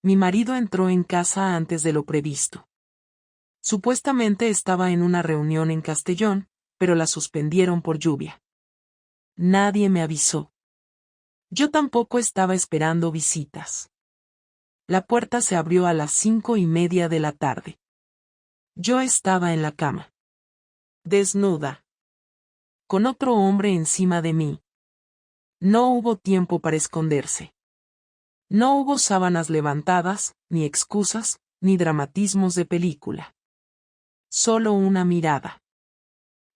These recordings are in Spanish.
Mi marido entró en casa antes de lo previsto. Supuestamente estaba en una reunión en Castellón, pero la suspendieron por lluvia. Nadie me avisó. Yo tampoco estaba esperando visitas. La puerta se abrió a las 5:30 de la tarde. Yo estaba en la cama. Desnuda. Con otro hombre encima de mí. No hubo tiempo para esconderse. No hubo sábanas levantadas, ni excusas, ni dramatismos de película. Solo una mirada.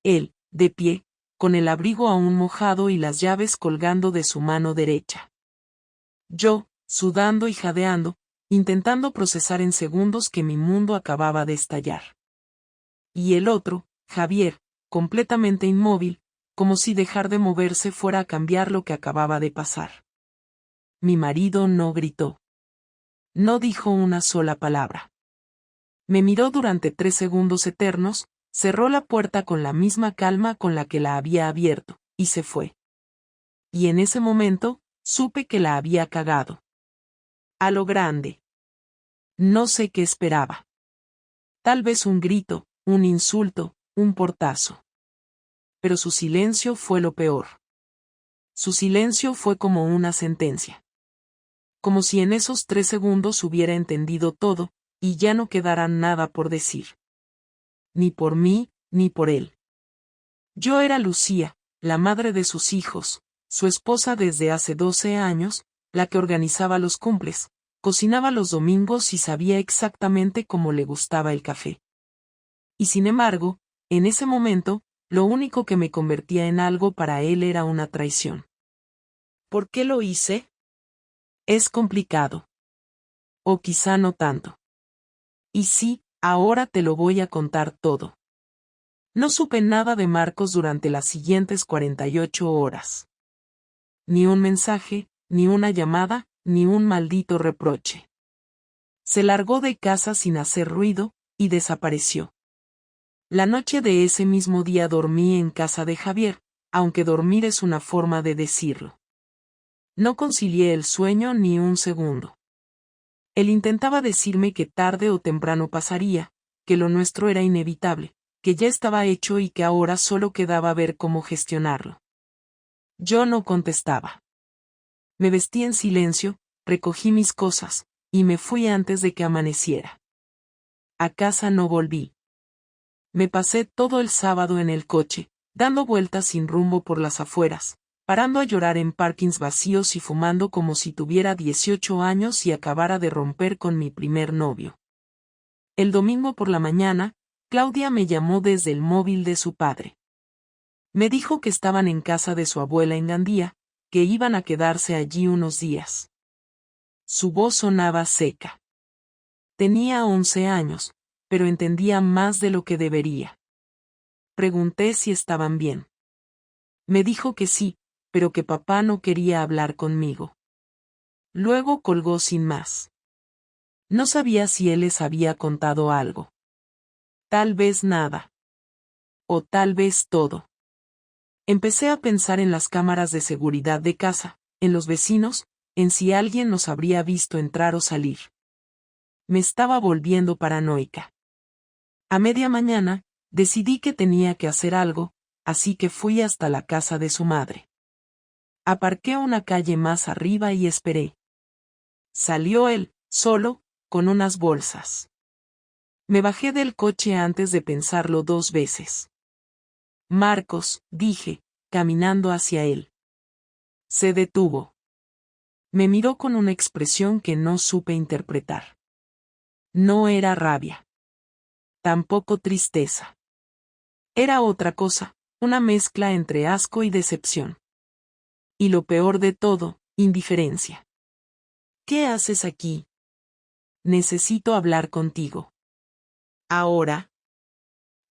Él, de pie, con el abrigo aún mojado y las llaves colgando de su mano derecha. Yo, sudando y jadeando, intentando procesar en segundos que mi mundo acababa de estallar. Y el otro, Javier, completamente inmóvil, como si dejar de moverse fuera a cambiar lo que acababa de pasar. Mi marido no gritó. No dijo una sola palabra. Me miró durante 3 segundos eternos, cerró la puerta con la misma calma con la que la había abierto, y se fue. Y en ese momento, supe que la había cagado. A lo grande. No sé qué esperaba. Tal vez un grito, un insulto, un portazo. Pero su silencio fue lo peor. Su silencio fue como una sentencia. Como si en esos 3 segundos hubiera entendido todo, y ya no quedara nada por decir. Ni por mí, ni por él. Yo era Lucía, la madre de sus hijos, su esposa desde hace 12 años, la que organizaba los cumples, cocinaba los domingos y sabía exactamente cómo le gustaba el café. Y sin embargo, en ese momento, lo único que me convertía en algo para él era una traición. ¿Por qué lo hice? Es complicado. O quizá no tanto. Y sí, ahora te lo voy a contar todo. No supe nada de Marcos durante las siguientes 48 horas. Ni un mensaje, ni una llamada, ni un maldito reproche. Se largó de casa sin hacer ruido, y desapareció. La noche de ese mismo día dormí en casa de Javier, aunque dormir es una forma de decirlo. No concilié el sueño ni un segundo. Él intentaba decirme que tarde o temprano pasaría, que lo nuestro era inevitable, que ya estaba hecho y que ahora solo quedaba ver cómo gestionarlo. Yo no contestaba. Me vestí en silencio, recogí mis cosas, y me fui antes de que amaneciera. A casa no volví. Me pasé todo el sábado en el coche, dando vueltas sin rumbo por las afueras, parando a llorar en parkings vacíos y fumando como si tuviera 18 años y acabara de romper con mi primer novio. El domingo por la mañana, Claudia me llamó desde el móvil de su padre. Me dijo que estaban en casa de su abuela en Gandía, que iban a quedarse allí unos días. Su voz sonaba seca. Tenía 11 años, pero entendía más de lo que debería. Pregunté si estaban bien. Me dijo que sí, pero que papá no quería hablar conmigo. Luego colgó sin más. No sabía si él les había contado algo. Tal vez nada. O tal vez todo. Empecé a pensar en las cámaras de seguridad de casa, en los vecinos, en si alguien nos habría visto entrar o salir. Me estaba volviendo paranoica. A media mañana, decidí que tenía que hacer algo, así que fui hasta la casa de su madre. Aparqué una calle más arriba y esperé. Salió él, solo, con unas bolsas. Me bajé del coche antes de pensarlo 2 veces. Marcos, dije, caminando hacia él. Se detuvo. Me miró con una expresión que no supe interpretar. No era rabia. Tampoco tristeza. Era otra cosa, una mezcla entre asco y decepción. Y lo peor de todo, indiferencia. ¿Qué haces aquí? Necesito hablar contigo. Ahora.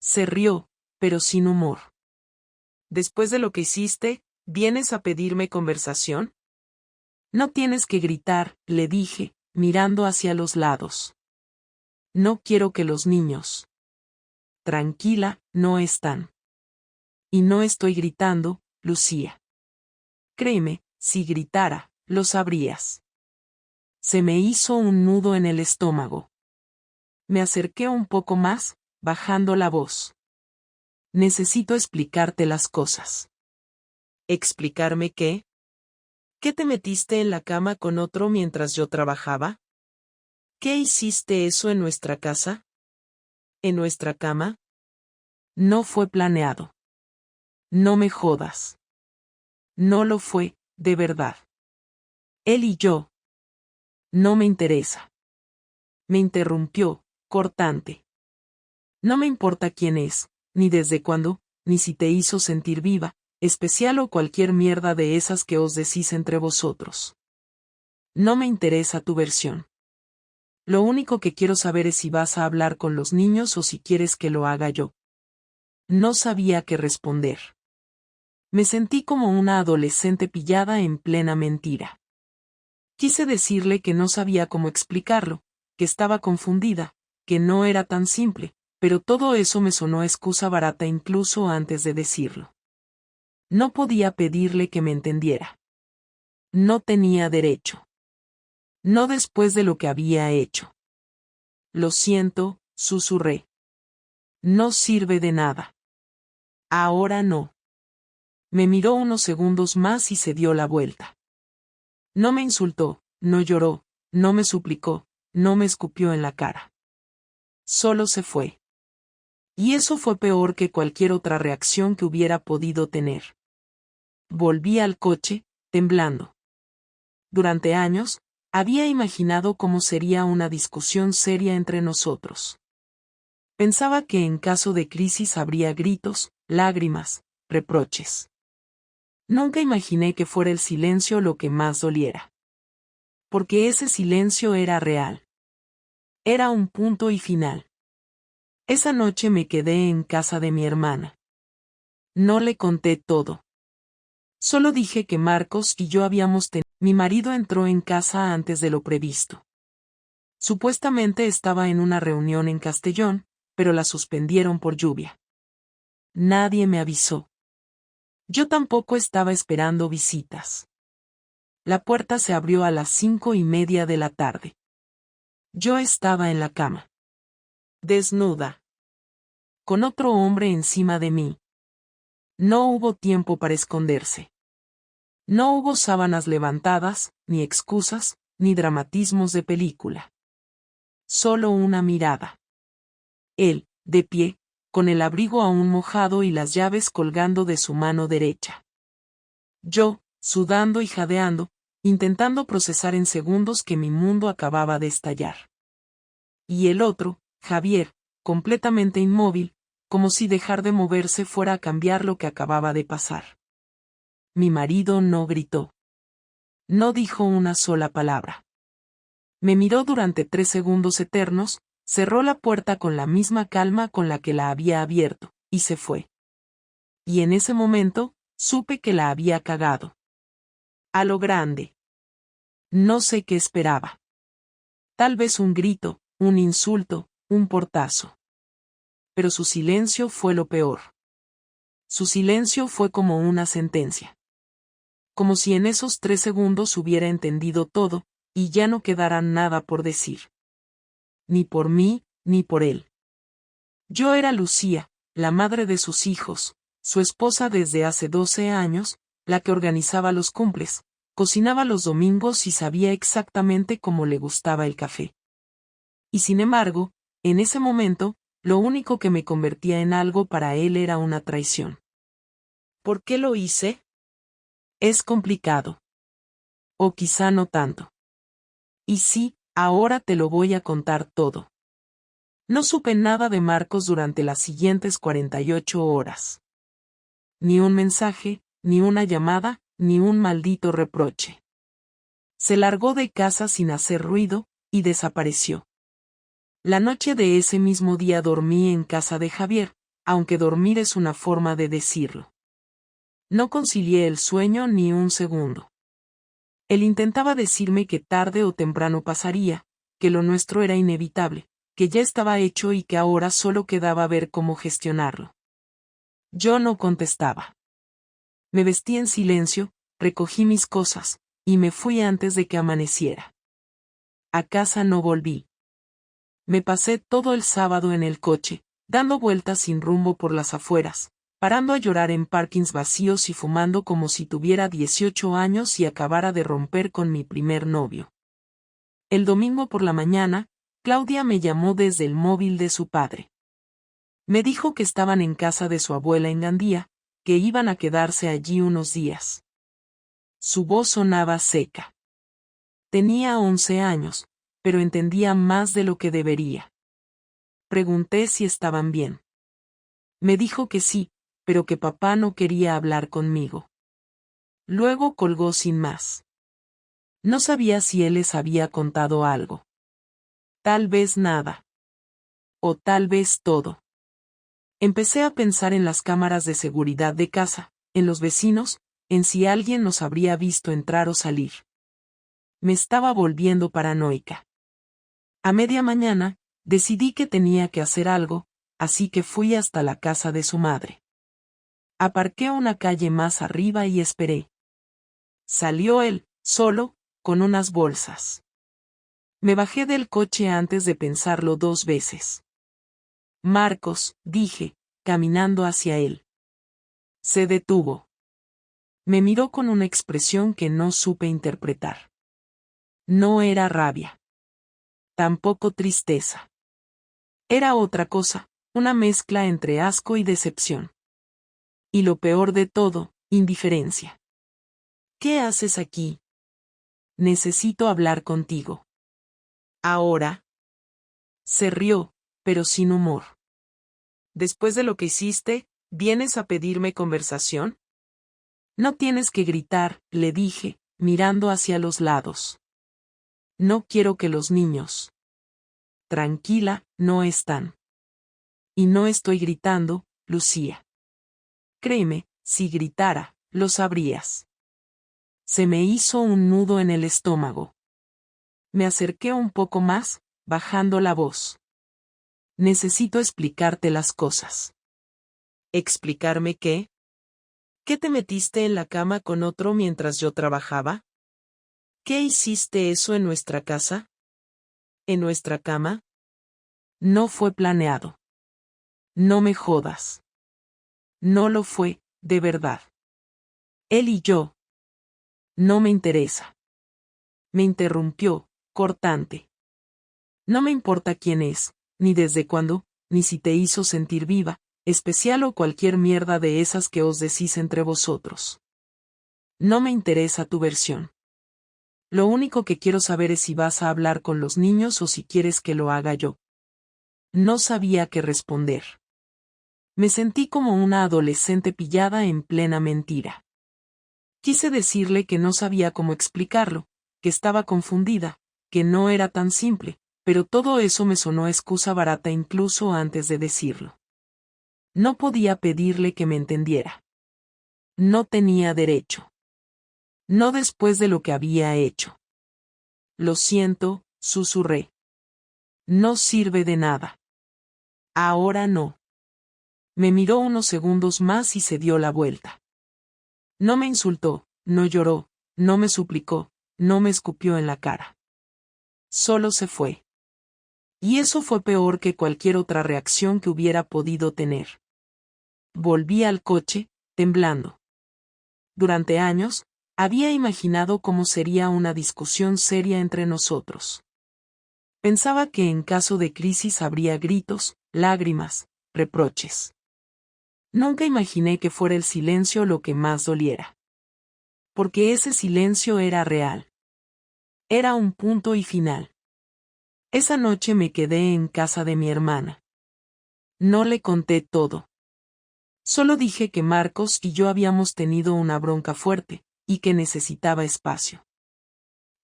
Se rió, pero sin humor. Después de lo que hiciste, ¿vienes a pedirme conversación? No tienes que gritar, le dije, mirando hacia los lados. No quiero que los niños. Tranquila, no están. Y no estoy gritando, Lucía. Créeme, si gritara, lo sabrías. Se me hizo un nudo en el estómago. Me acerqué un poco más, bajando la voz. Necesito explicarte las cosas. ¿Explicarme qué? ¿Qué te metiste en la cama con otro mientras yo trabajaba? ¿Qué hiciste eso en nuestra casa? ¿En nuestra cama? No fue planeado. No me jodas. No lo fue, de verdad. Él y yo. No me interesa. Me interrumpió, cortante. No me importa quién es, ni desde cuándo, ni si te hizo sentir viva, especial o cualquier mierda de esas que os decís entre vosotros. No me interesa tu versión. Lo único que quiero saber es si vas a hablar con los niños o si quieres que lo haga yo. No sabía qué responder. Me sentí como una adolescente pillada en plena mentira. Quise decirle que no sabía cómo explicarlo, que estaba confundida, que no era tan simple, pero todo eso me sonó a excusa barata incluso antes de decirlo. No podía pedirle que me entendiera. No tenía derecho. No después de lo que había hecho. Lo siento, susurré. No sirve de nada. Ahora no. Me miró unos segundos más y se dio la vuelta. No me insultó, no lloró, no me suplicó, no me escupió en la cara. Solo se fue. Y eso fue peor que cualquier otra reacción que hubiera podido tener. Volví al coche, temblando. Durante años, había imaginado cómo sería una discusión seria entre nosotros. Pensaba que en caso de crisis habría gritos, lágrimas, reproches. Nunca imaginé que fuera el silencio lo que más doliera. Porque ese silencio era real. Era un punto y final. Esa noche me quedé en casa de mi hermana. No le conté todo. Solo dije que Marcos y yo habíamos tenido. Mi marido entró en casa antes de lo previsto. Supuestamente estaba en una reunión en Castellón, pero la suspendieron por lluvia. Nadie me avisó. Yo tampoco estaba esperando visitas. La puerta se abrió a las 5:30 de la tarde. Yo estaba en la cama. Desnuda. Con otro hombre encima de mí. No hubo tiempo para esconderse. No hubo sábanas levantadas, ni excusas, ni dramatismos de película. Solo una mirada. Él, de pie, con el abrigo aún mojado y las llaves colgando de su mano derecha. Yo, sudando y jadeando, intentando procesar en segundos que mi mundo acababa de estallar. Y el otro, Javier, completamente inmóvil, como si dejar de moverse fuera a cambiar lo que acababa de pasar. Mi marido no gritó. No dijo una sola palabra. Me miró durante 3 segundos eternos, cerró la puerta con la misma calma con la que la había abierto, y se fue. Y en ese momento, supe que la había cagado. A lo grande. No sé qué esperaba. Tal vez un grito, un insulto, un portazo. Pero su silencio fue lo peor. Su silencio fue como una sentencia. Como si en esos 3 segundos hubiera entendido todo, y ya no quedara nada por decir. Ni por mí, ni por él. Yo era Lucía, la madre de sus hijos, su esposa desde hace 12 años, la que organizaba los cumples, cocinaba los domingos y sabía exactamente cómo le gustaba el café. Y sin embargo, en ese momento, lo único que me convertía en algo para él era una traición. ¿Por qué lo hice? Es complicado. O quizá no tanto. Y sí, ahora te lo voy a contar todo. No supe nada de Marcos durante las siguientes 48 horas. Ni un mensaje, ni una llamada, ni un maldito reproche. Se largó de casa sin hacer ruido, y desapareció. La noche de ese mismo día dormí en casa de Javier, aunque dormir es una forma de decirlo. No concilié el sueño ni un segundo. Él intentaba decirme que tarde o temprano pasaría, que lo nuestro era inevitable, que ya estaba hecho y que ahora solo quedaba ver cómo gestionarlo. Yo no contestaba. Me vestí en silencio, recogí mis cosas, y me fui antes de que amaneciera. A casa no volví. Me pasé todo el sábado en el coche, dando vueltas sin rumbo por las afueras, parando a llorar en parkings vacíos y fumando como si tuviera 18 años y acabara de romper con mi primer novio. El domingo por la mañana, Claudia me llamó desde el móvil de su padre. Me dijo que estaban en casa de su abuela en Gandía, que iban a quedarse allí unos días. Su voz sonaba seca. Tenía 11 años, pero entendía más de lo que debería. Pregunté si estaban bien. Me dijo que sí, pero que papá no quería hablar conmigo. Luego colgó sin más. No sabía si él les había contado algo. Tal vez nada. O tal vez todo. Empecé a pensar en las cámaras de seguridad de casa, en los vecinos, en si alguien nos habría visto entrar o salir. Me estaba volviendo paranoica. A media mañana, decidí que tenía que hacer algo, así que fui hasta la casa de su madre. Aparqué una calle más arriba y esperé. Salió él, solo, con unas bolsas. Me bajé del coche antes de pensarlo 2 veces. Marcos, dije, caminando hacia él. Se detuvo. Me miró con una expresión que no supe interpretar. No era rabia. Tampoco tristeza. Era otra cosa, una mezcla entre asco y decepción. Y lo peor de todo, indiferencia. ¿Qué haces aquí? Necesito hablar contigo. ¿Ahora? Se rió, pero sin humor. Después de lo que hiciste, ¿vienes a pedirme conversación? No tienes que gritar, le dije, mirando hacia los lados. No quiero que los niños. Tranquila, no están. Y no estoy gritando, Lucía. Créeme, si gritara, lo sabrías. Se me hizo un nudo en el estómago. Me acerqué un poco más, bajando la voz. Necesito explicarte las cosas. ¿Explicarme qué? ¿Qué te metiste en la cama con otro mientras yo trabajaba? ¿Qué hiciste eso en nuestra casa? ¿En nuestra cama? No fue planeado. No me jodas. No lo fue, de verdad. Él y yo. No me interesa. Me interrumpió, cortante. No me importa quién es, ni desde cuándo, ni si te hizo sentir viva, especial o cualquier mierda de esas que os decís entre vosotros. No me interesa tu versión. Lo único que quiero saber es si vas a hablar con los niños o si quieres que lo haga yo. No sabía qué responder. Me sentí como una adolescente pillada en plena mentira. Quise decirle que no sabía cómo explicarlo, que estaba confundida, que no era tan simple, pero todo eso me sonó excusa barata incluso antes de decirlo. No podía pedirle que me entendiera. No tenía derecho. No después de lo que había hecho. Lo siento, susurré. No sirve de nada. Ahora no. Me miró unos segundos más y se dio la vuelta. No me insultó, no lloró, no me suplicó, no me escupió en la cara. Solo se fue. Y eso fue peor que cualquier otra reacción que hubiera podido tener. Volví al coche, temblando. Durante años, había imaginado cómo sería una discusión seria entre nosotros. Pensaba que en caso de crisis habría gritos, lágrimas, reproches. Nunca imaginé que fuera el silencio lo que más doliera. Porque ese silencio era real. Era un punto y final. Esa noche me quedé en casa de mi hermana. No le conté todo. Solo dije que Marcos y yo habíamos tenido una bronca fuerte, y que necesitaba espacio.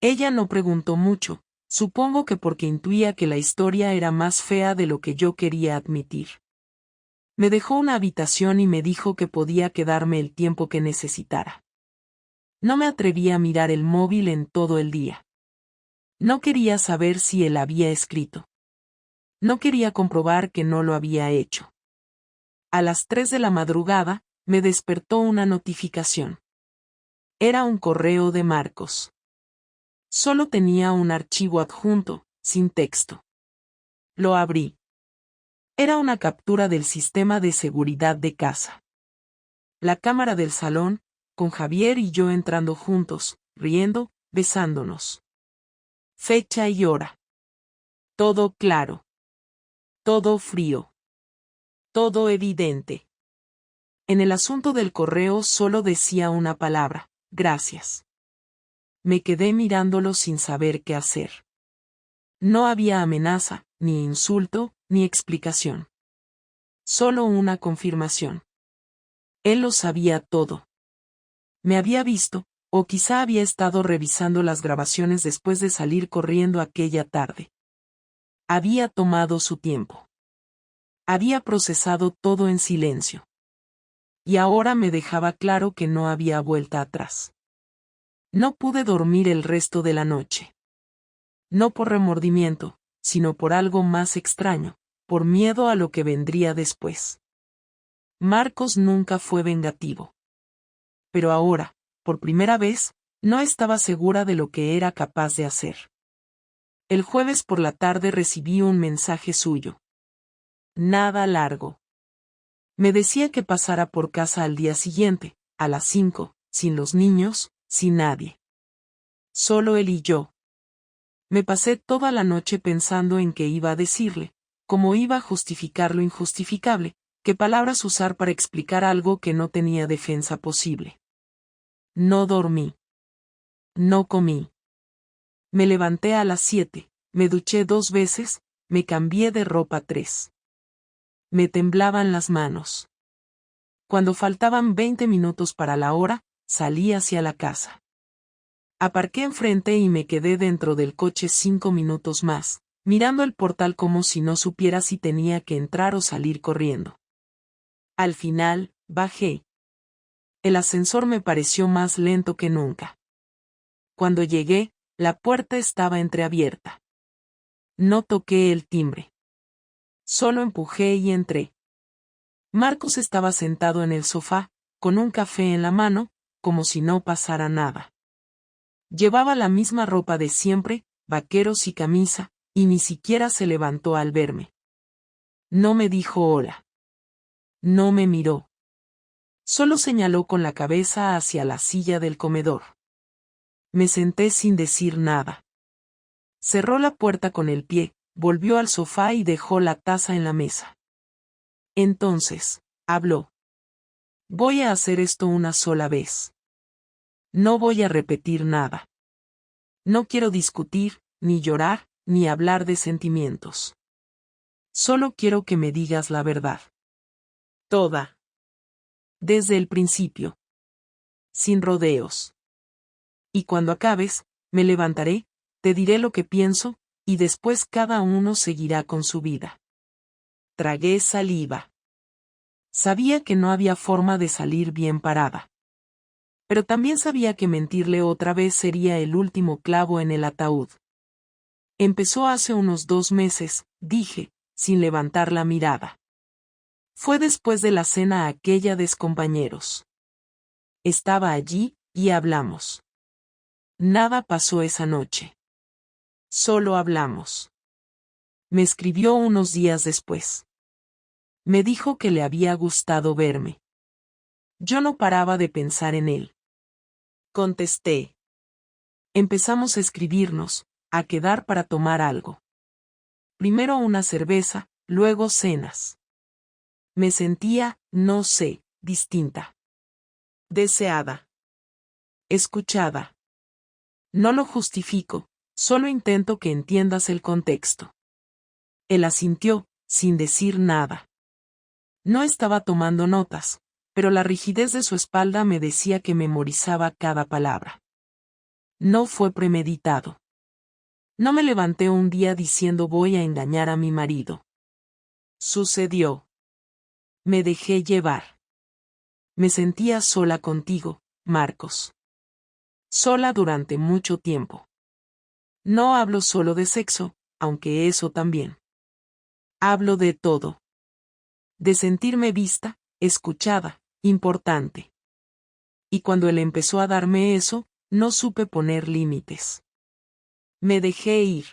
Ella no preguntó mucho, supongo que porque intuía que la historia era más fea de lo que yo quería admitir. Me dejó una habitación y me dijo que podía quedarme el tiempo que necesitara. No me atreví a mirar el móvil en todo el día. No quería saber si él había escrito. No quería comprobar que no lo había hecho. A las 3 de la madrugada, me despertó una notificación. Era un correo de Marcos. Solo tenía un archivo adjunto, sin texto. Lo abrí. Era una captura del sistema de seguridad de casa. La cámara del salón, con Javier y yo entrando juntos, riendo, besándonos. Fecha y hora. Todo claro. Todo frío. Todo evidente. En el asunto del correo solo decía una palabra: gracias. Me quedé mirándolo sin saber qué hacer. No había amenaza, ni insulto, ni explicación. Solo una confirmación. Él lo sabía todo. Me había visto, o quizá había estado revisando las grabaciones después de salir corriendo aquella tarde. Había tomado su tiempo. Había procesado todo en silencio. Y ahora me dejaba claro que no había vuelta atrás. No pude dormir el resto de la noche. No por remordimiento, sino por algo más extraño, por miedo a lo que vendría después. Marcos nunca fue vengativo. Pero ahora, por primera vez, no estaba segura de lo que era capaz de hacer. El jueves por la tarde recibí un mensaje suyo. Nada largo. Me decía que pasara por casa al día siguiente, a las 5, sin los niños, sin nadie. Solo él y yo. Me pasé toda la noche pensando en qué iba a decirle, cómo iba a justificar lo injustificable, qué palabras usar para explicar algo que no tenía defensa posible. No dormí. No comí. Me levanté a las 7, me duché 2 veces, me cambié de ropa 3. Me temblaban las manos. Cuando faltaban 20 minutos para la hora, salí hacia la casa. Aparqué enfrente y me quedé dentro del coche 5 minutos más, mirando el portal como si no supiera si tenía que entrar o salir corriendo. Al final, bajé. El ascensor me pareció más lento que nunca. Cuando llegué, la puerta estaba entreabierta. No toqué el timbre. Solo empujé y entré. Marcos estaba sentado en el sofá, con un café en la mano, como si no pasara nada. Llevaba la misma ropa de siempre, vaqueros y camisa, y ni siquiera se levantó al verme. No me dijo hola. No me miró. Solo señaló con la cabeza hacia la silla del comedor. Me senté sin decir nada. Cerró la puerta con el pie, volvió al sofá y dejó la taza en la mesa. Entonces, habló. Voy a hacer esto una sola vez. No voy a repetir nada. No quiero discutir, ni llorar, ni hablar de sentimientos. Solo quiero que me digas la verdad. Toda. Desde el principio. Sin rodeos. Y cuando acabes, me levantaré, te diré lo que pienso, y después cada uno seguirá con su vida. Tragué saliva. Sabía que no había forma de salir bien parada. Pero también sabía que mentirle otra vez sería el último clavo en el ataúd. Empezó hace unos 2 meses, dije, sin levantar la mirada. Fue después de la cena aquella de compañeros. Estaba allí, y hablamos. Nada pasó esa noche. Solo hablamos. Me escribió unos días después. Me dijo que le había gustado verme. Yo no paraba de pensar en él. Contesté. Empezamos a escribirnos, a quedar para tomar algo. Primero una cerveza, luego cenas. Me sentía, no sé, distinta. Deseada. Escuchada. No lo justifico, solo intento que entiendas el contexto. Él asintió, sin decir nada. No estaba tomando notas, pero la rigidez de su espalda me decía que memorizaba cada palabra. No fue premeditado. No me levanté un día diciendo voy a engañar a mi marido. Sucedió. Me dejé llevar. Me sentía sola contigo, Marcos. Sola durante mucho tiempo. No hablo solo de sexo, aunque eso también. Hablo de todo. De sentirme vista, escuchada, importante. Y cuando él empezó a darme eso, no supe poner límites. Me dejé ir.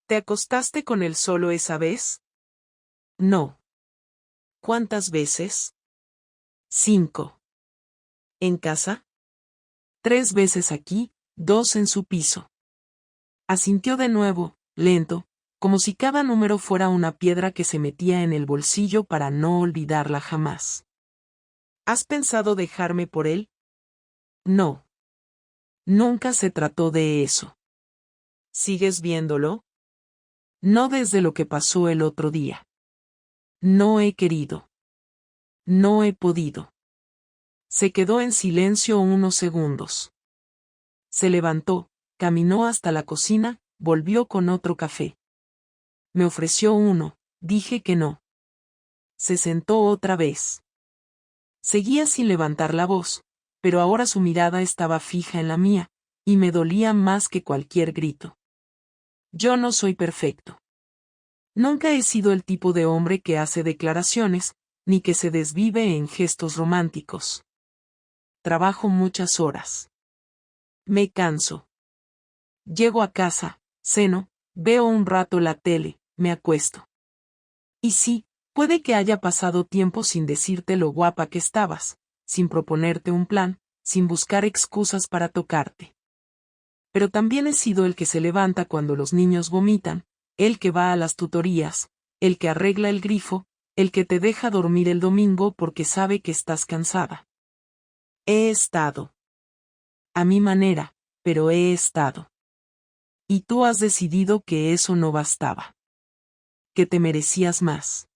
¿Te acostaste con él solo esa vez? No. ¿Cuántas veces? 5. ¿En casa? 3 veces aquí, 2 en su piso. Asintió de nuevo, lento, como si cada número fuera una piedra que se metía en el bolsillo para no olvidarla jamás. ¿Has pensado dejarme por él? No. Nunca se trató de eso. ¿Sigues viéndolo? No desde lo que pasó el otro día. No he querido. No he podido. Se quedó en silencio unos segundos. Se levantó, caminó hasta la cocina, volvió con otro café. Me ofreció uno, dije que no. Se sentó otra vez. Seguía sin levantar la voz, pero ahora su mirada estaba fija en la mía, y me dolía más que cualquier grito. Yo no soy perfecto. Nunca he sido el tipo de hombre que hace declaraciones, ni que se desvive en gestos románticos. Trabajo muchas horas. Me canso. Llego a casa, ceno, veo un rato la tele, me acuesto. Y sí, puede que haya pasado tiempo sin decirte lo guapa que estabas, sin proponerte un plan, sin buscar excusas para tocarte. Pero también he sido el que se levanta cuando los niños vomitan, el que va a las tutorías, el que arregla el grifo, el que te deja dormir el domingo porque sabe que estás cansada. He estado. A mi manera, pero he estado. Y tú has decidido que eso no bastaba. Que te merecías más.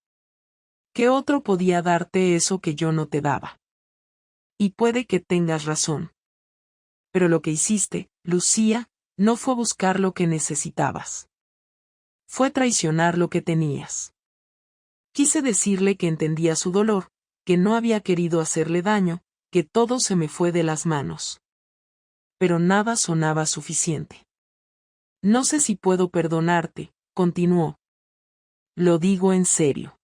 ¿Qué otro podía darte eso que yo no te daba? Y puede que tengas razón. Pero lo que hiciste, Lucía, no fue buscar lo que necesitabas. Fue traicionar lo que tenías. Quise decirle que entendía su dolor, que no había querido hacerle daño, que todo se me fue de las manos. Pero nada sonaba suficiente. No sé si puedo perdonarte, continuó. Lo digo en serio.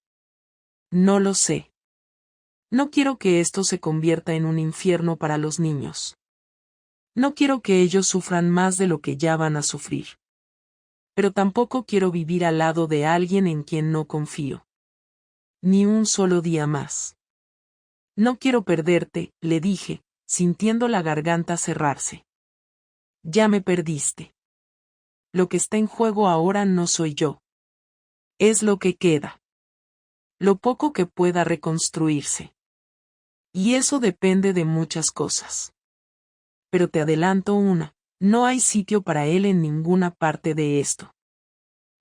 No lo sé. No quiero que esto se convierta en un infierno para los niños. No quiero que ellos sufran más de lo que ya van a sufrir. Pero tampoco quiero vivir al lado de alguien en quien no confío. Ni un solo día más. No quiero perderte, le dije, sintiendo la garganta cerrarse. Ya me perdiste. Lo que está en juego ahora no soy yo. Es lo que queda. Lo poco que pueda reconstruirse. Y eso depende de muchas cosas. Pero te adelanto una, no hay sitio para él en ninguna parte de esto.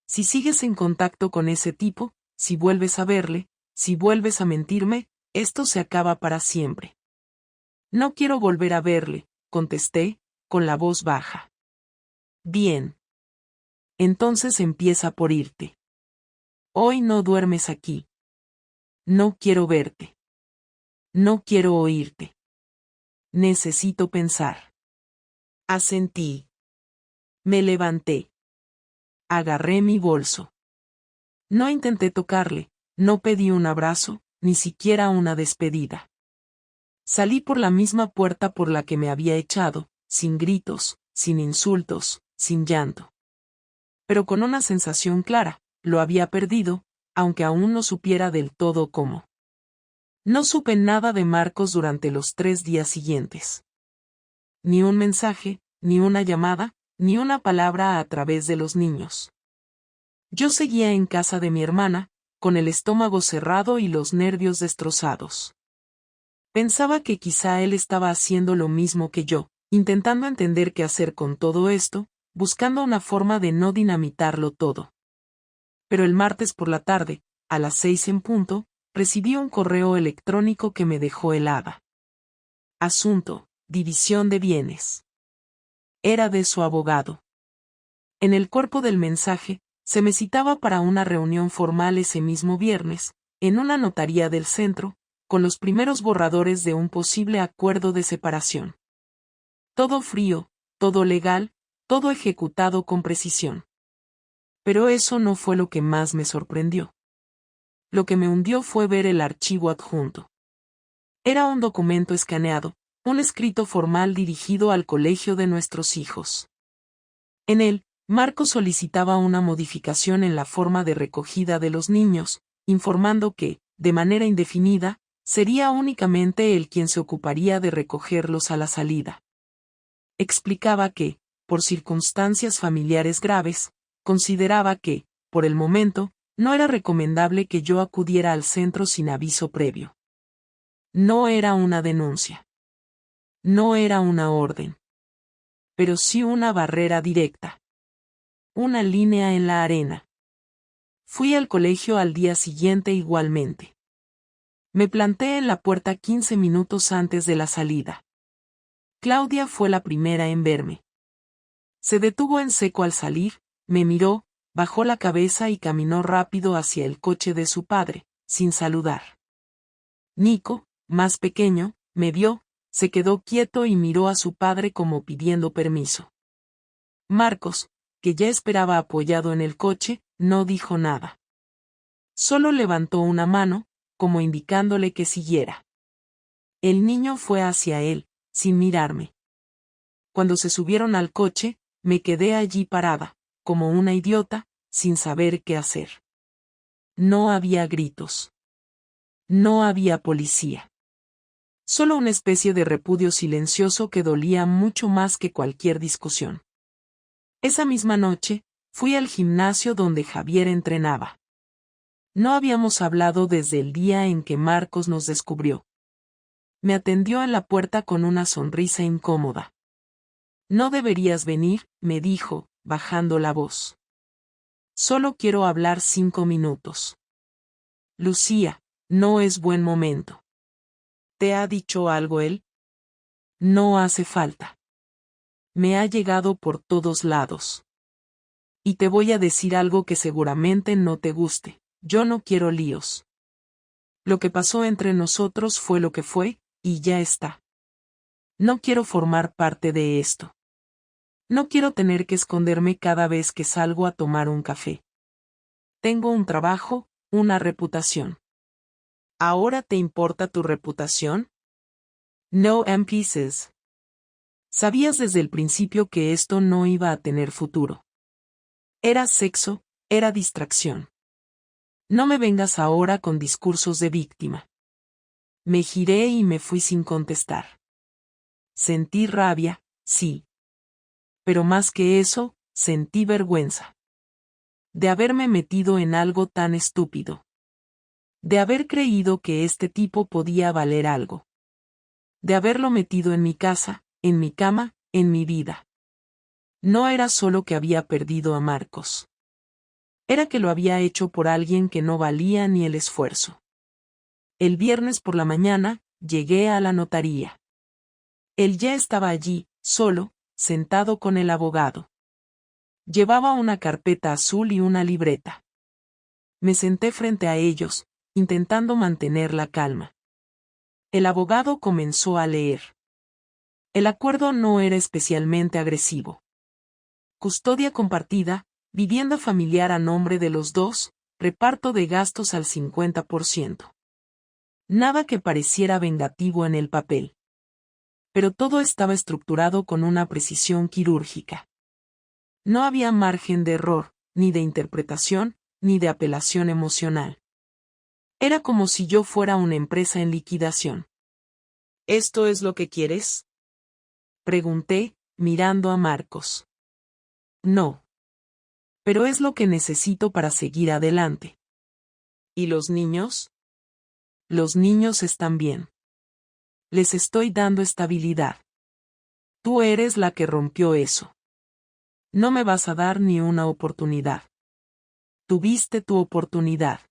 Si sigues en contacto con ese tipo, si vuelves a verle, si vuelves a mentirme, esto se acaba para siempre. No quiero volver a verle, contesté, con la voz baja. Bien. Entonces empieza por irte. Hoy no duermes aquí. No quiero verte. No quiero oírte. Necesito pensar. Asentí. Me levanté. Agarré mi bolso. No intenté tocarle, no pedí un abrazo, ni siquiera una despedida. Salí por la misma puerta por la que me había echado, sin gritos, sin insultos, sin llanto. Pero con una sensación clara, lo había perdido, aunque aún no supiera del todo cómo. No supe nada de Marcos durante los 3 días siguientes. Ni un mensaje, ni una llamada, ni una palabra a través de los niños. Yo seguía en casa de mi hermana, con el estómago cerrado y los nervios destrozados. Pensaba que quizá él estaba haciendo lo mismo que yo, intentando entender qué hacer con todo esto, buscando una forma de no dinamitarlo todo. Pero el martes por la tarde, a las 6 en punto, recibí un correo electrónico que me dejó helada. Asunto: división de bienes. Era de su abogado. En el cuerpo del mensaje, se me citaba para una reunión formal ese mismo viernes, en una notaría del centro, con los primeros borradores de un posible acuerdo de separación. Todo frío, todo legal, todo ejecutado con precisión. Pero eso no fue lo que más me sorprendió. Lo que me hundió fue ver el archivo adjunto. Era un documento escaneado, un escrito formal dirigido al colegio de nuestros hijos. En él, Marcos solicitaba una modificación en la forma de recogida de los niños, informando que, de manera indefinida, sería únicamente él quien se ocuparía de recogerlos a la salida. Explicaba que, por circunstancias familiares graves, consideraba que, por el momento, no era recomendable que yo acudiera al centro sin aviso previo. No era una denuncia. No era una orden. Pero sí una barrera directa. Una línea en la arena. Fui al colegio al día siguiente igualmente. Me planté en la puerta 15 minutos antes de la salida. Claudia fue la primera en verme. Se detuvo en seco al salir, me miró, bajó la cabeza y caminó rápido hacia el coche de su padre, sin saludar. Nico, más pequeño, me vio, se quedó quieto y miró a su padre como pidiendo permiso. Marcos, que ya esperaba apoyado en el coche, no dijo nada. Solo levantó una mano, como indicándole que siguiera. El niño fue hacia él, sin mirarme. Cuando se subieron al coche, me quedé allí parada, como una idiota, sin saber qué hacer. No había gritos. No había policía. Solo una especie de repudio silencioso que dolía mucho más que cualquier discusión. Esa misma noche, fui al gimnasio donde Javier entrenaba. No habíamos hablado desde el día en que Marcos nos descubrió. Me atendió en la puerta con una sonrisa incómoda. No deberías venir, me dijo, bajando la voz. Solo quiero hablar 5 minutos. Lucía, no es buen momento. ¿Te ha dicho algo él? No hace falta. Me ha llegado por todos lados. Y te voy a decir algo que seguramente no te guste, yo no quiero líos. Lo que pasó entre nosotros fue lo que fue, y ya está. No quiero formar parte de esto. No quiero tener que esconderme cada vez que salgo a tomar un café. Tengo un trabajo, una reputación. ¿Ahora te importa tu reputación? No empieces. Sabías desde el principio que esto no iba a tener futuro. Era sexo, era distracción. No me vengas ahora con discursos de víctima. Me giré y me fui sin contestar. Sentí rabia, sí. Pero más que eso, sentí vergüenza. De haberme metido en algo tan estúpido. De haber creído que este tipo podía valer algo. De haberlo metido en mi casa, en mi cama, en mi vida. No era solo que había perdido a Marcos. Era que lo había hecho por alguien que no valía ni el esfuerzo. El viernes por la mañana, llegué a la notaría. Él ya estaba allí, solo, sentado con el abogado. Llevaba una carpeta azul y una libreta. Me senté frente a ellos, intentando mantener la calma. El abogado comenzó a leer. El acuerdo no era especialmente agresivo. Custodia compartida, vivienda familiar a nombre de los dos, reparto de gastos al 50%. Nada que pareciera vengativo en el papel. Pero todo estaba estructurado con una precisión quirúrgica. No había margen de error, ni de interpretación, ni de apelación emocional. Era como si yo fuera una empresa en liquidación. ¿Esto es lo que quieres? Pregunté, mirando a Marcos. No. Pero es lo que necesito para seguir adelante. ¿Y los niños? Los niños están bien. Les estoy dando estabilidad. Tú eres la que rompió eso. No me vas a dar ni una oportunidad. Tuviste tu oportunidad.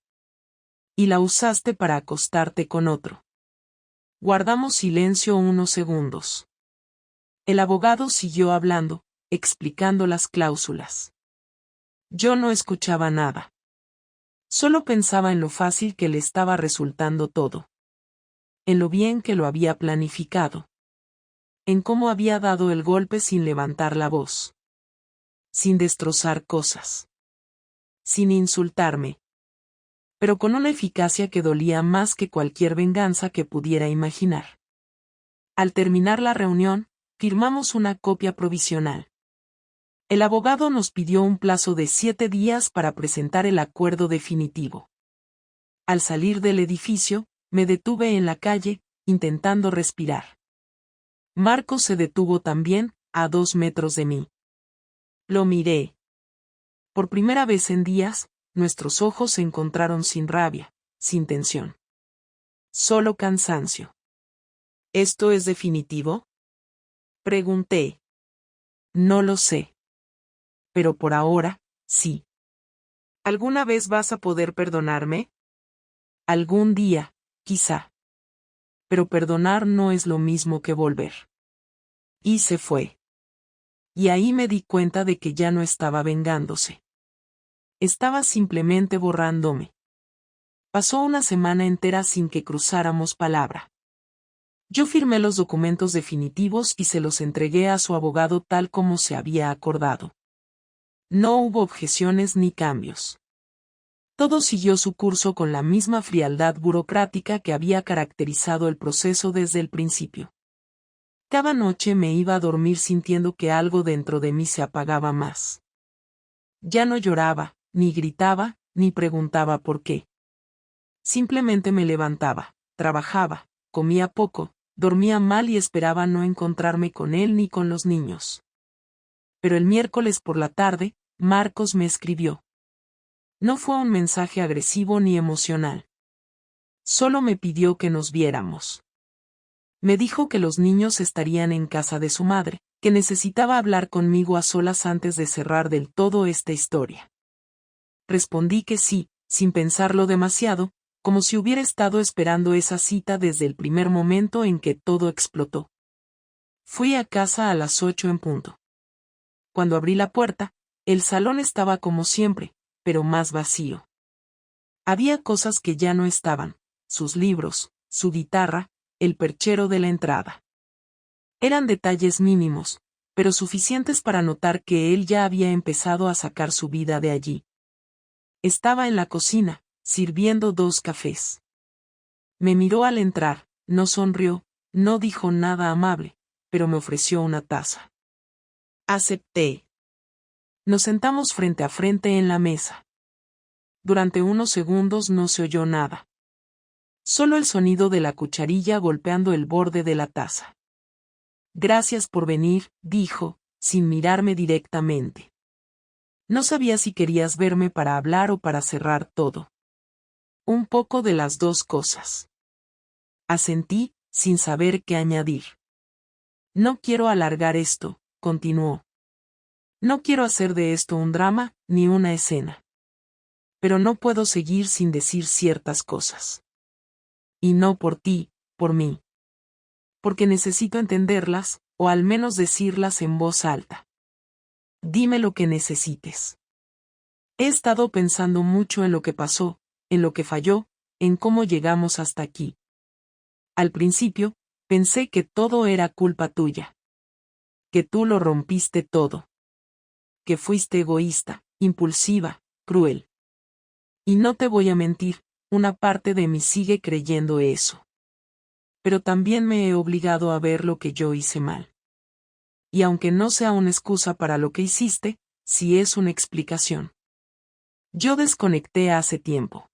Y la usaste para acostarte con otro. Guardamos silencio unos segundos. El abogado siguió hablando, explicando las cláusulas. Yo no escuchaba nada. Solo pensaba en lo fácil que le estaba resultando todo. En lo bien que lo había planificado. En cómo había dado el golpe sin levantar la voz. Sin destrozar cosas. Sin insultarme. Pero con una eficacia que dolía más que cualquier venganza que pudiera imaginar. Al terminar la reunión, firmamos una copia provisional. El abogado nos pidió un plazo de 7 días para presentar el acuerdo definitivo. Al salir del edificio, me detuve en la calle, intentando respirar. Marcos se detuvo también, a 2 metros de mí. Lo miré. Por primera vez en días, nuestros ojos se encontraron sin rabia, sin tensión. Solo cansancio. ¿Esto es definitivo? Pregunté. No lo sé. Pero por ahora, sí. ¿Alguna vez vas a poder perdonarme? Algún día, quizá. Pero perdonar no es lo mismo que volver. Y se fue. Y ahí me di cuenta de que ya no estaba vengándose. Estaba simplemente borrándome. Pasó una semana entera sin que cruzáramos palabra. Yo firmé los documentos definitivos y se los entregué a su abogado tal como se había acordado. No hubo objeciones ni cambios. Todo siguió su curso con la misma frialdad burocrática que había caracterizado el proceso desde el principio. Cada noche me iba a dormir sintiendo que algo dentro de mí se apagaba más. Ya no lloraba, ni gritaba, ni preguntaba por qué. Simplemente me levantaba, trabajaba, comía poco, dormía mal y esperaba no encontrarme con él ni con los niños. Pero el miércoles por la tarde, Marcos me escribió. No fue un mensaje agresivo ni emocional. Solo me pidió que nos viéramos. Me dijo que los niños estarían en casa de su madre, que necesitaba hablar conmigo a solas antes de cerrar del todo esta historia. Respondí que sí, sin pensarlo demasiado, como si hubiera estado esperando esa cita desde el primer momento en que todo explotó. Fui a casa a las 8 en punto. Cuando abrí la puerta, el salón estaba como siempre, pero más vacío. Había cosas que ya no estaban, sus libros, su guitarra, el perchero de la entrada. Eran detalles mínimos, pero suficientes para notar que él ya había empezado a sacar su vida de allí. Estaba en la cocina, sirviendo 2 cafés. Me miró al entrar, no sonrió, no dijo nada amable, pero me ofreció una taza. Acepté. Nos sentamos frente a frente en la mesa. Durante unos segundos no se oyó nada. Solo el sonido de la cucharilla golpeando el borde de la taza. Gracias por venir, dijo, sin mirarme directamente. No sabía si querías verme para hablar o para cerrar todo. Un poco de las 2 cosas. Asentí, sin saber qué añadir. No quiero alargar esto, continuó. No quiero hacer de esto un drama, ni una escena. Pero no puedo seguir sin decir ciertas cosas. Y no por ti, por mí. Porque necesito entenderlas, o al menos decirlas en voz alta. Dime lo que necesites. He estado pensando mucho en lo que pasó, en lo que falló, en cómo llegamos hasta aquí. Al principio, pensé que todo era culpa tuya. Que tú lo rompiste todo. Que fuiste egoísta, impulsiva, cruel. Y no te voy a mentir, una parte de mí sigue creyendo eso. Pero también me he obligado a ver lo que yo hice mal. Y aunque no sea una excusa para lo que hiciste, sí es una explicación. Yo desconecté hace tiempo.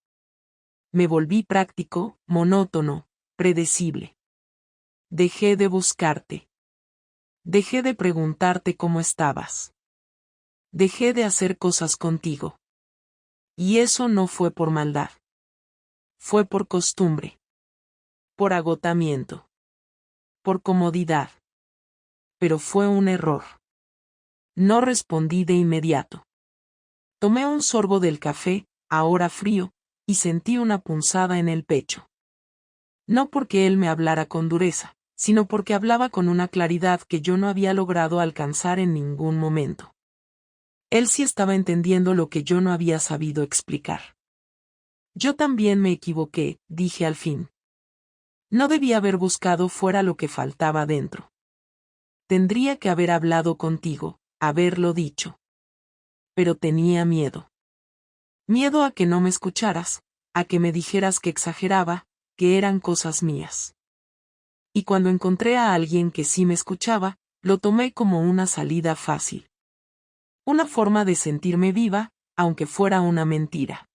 Me volví práctico, monótono, predecible. Dejé de buscarte. Dejé de preguntarte cómo estabas. Dejé de hacer cosas contigo. Y eso no fue por maldad. Fue por costumbre. Por agotamiento. Por comodidad. Pero fue un error. No respondí de inmediato. Tomé un sorbo del café, ahora frío, y sentí una punzada en el pecho. No porque él me hablara con dureza, sino porque hablaba con una claridad que yo no había logrado alcanzar en ningún momento. Él sí estaba entendiendo lo que yo no había sabido explicar. Yo también me equivoqué, dije al fin. No debía haber buscado fuera lo que faltaba dentro. Tendría que haber hablado contigo, haberlo dicho. Pero tenía miedo. Miedo a que no me escucharas, a que me dijeras que exageraba, que eran cosas mías. Y cuando encontré a alguien que sí me escuchaba, lo tomé como una salida fácil. Una forma de sentirme viva, aunque fuera una mentira.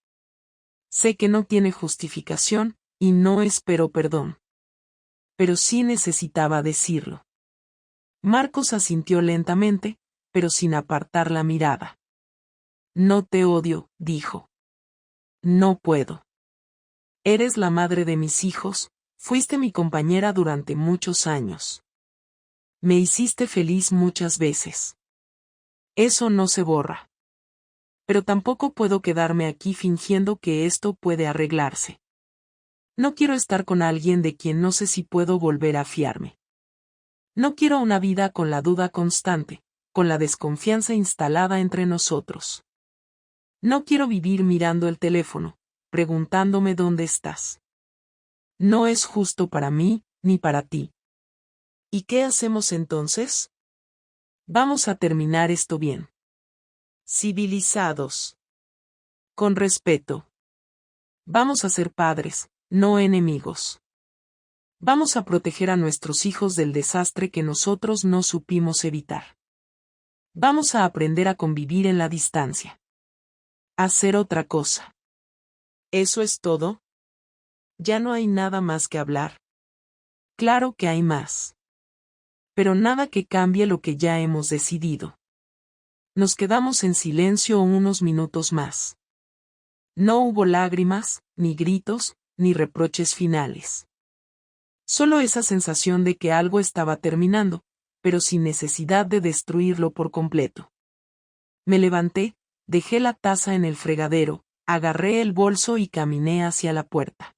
Sé que no tiene justificación, y no espero perdón. Pero sí necesitaba decirlo. Marcos asintió lentamente, pero sin apartar la mirada. No te odio, dijo. No puedo. Eres la madre de mis hijos, fuiste mi compañera durante muchos años. Me hiciste feliz muchas veces. Eso no se borra. Pero tampoco puedo quedarme aquí fingiendo que esto puede arreglarse. No quiero estar con alguien de quien no sé si puedo volver a fiarme. No quiero una vida con la duda constante, con la desconfianza instalada entre nosotros. No quiero vivir mirando el teléfono, preguntándome dónde estás. No es justo para mí, ni para ti. ¿Y qué hacemos entonces? Vamos a terminar esto bien. Civilizados. Con respeto. Vamos a ser padres, no enemigos. Vamos a proteger a nuestros hijos del desastre que nosotros no supimos evitar. Vamos a aprender a convivir en la distancia. Hacer otra cosa. ¿Eso es todo? Ya no hay nada más que hablar. Claro que hay más. Pero nada que cambie lo que ya hemos decidido. Nos quedamos en silencio unos minutos más. No hubo lágrimas, ni gritos, ni reproches finales. Solo esa sensación de que algo estaba terminando, pero sin necesidad de destruirlo por completo. Me levanté, dejé la taza en el fregadero, agarré el bolso y caminé hacia la puerta.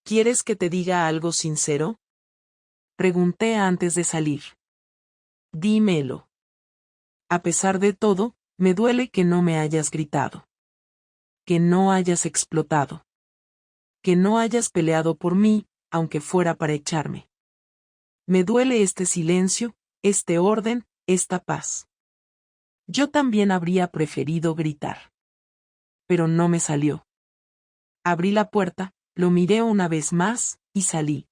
¿Quieres que te diga algo sincero? Pregunté antes de salir. Dímelo. A pesar de todo, me duele que no me hayas gritado. Que no hayas explotado. Que no hayas peleado por mí, aunque fuera para echarme. Me duele este silencio, este orden, esta paz. Yo también habría preferido gritar. Pero no me salió. Abrí la puerta, lo miré una vez más, y salí.